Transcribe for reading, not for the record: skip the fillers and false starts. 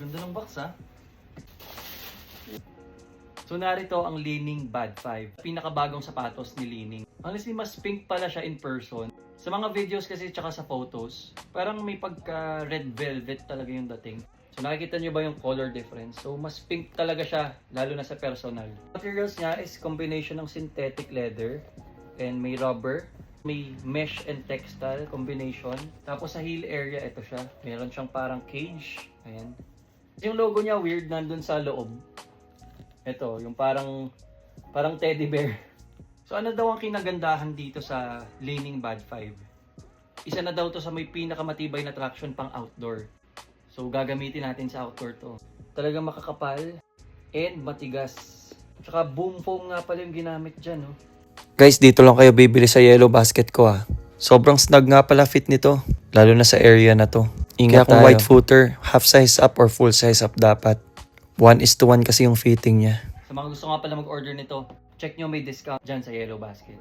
Ganda ng box ha. So narito ang Li-Ning Bad 5. Pinakabagong sapatos ni Li-Ning. Honestly, mas pink pala siya in person. Sa mga videos kasi tsaka sa photos, parang may pagka red velvet talaga yung dating. So nakikita nyo ba yung color difference? So mas pink talaga siya, lalo na sa personal. Materials niya is combination ng synthetic leather and may rubber. May mesh and textile combination. Tapos sa heel area, ito siya. Meron siyang parang cage. Ayan. Yung logo niya weird, nandun sa loob. Ito, yung parang teddy bear. So ano daw ang kinagandahan dito sa Li-Ning Bad 5? Isa na daw to sa may pinakamatibay na traction pang outdoor. So gagamitin natin sa outdoor to. Talagang makakapal and matigas. Tsaka boom foam nga pala yung ginamit dyan, no? Guys, dito lang kayo bibili sa Yellow Basket ko ah. Sobrang snug nga pala fit nito. Lalo na sa area na to. Ingat kung white footer, half size up or full size up dapat. 1:1 kasi yung fitting niya. Sa mga gusto nga pala mag-order nito, check nyo may discount dyan sa Yellow Basket.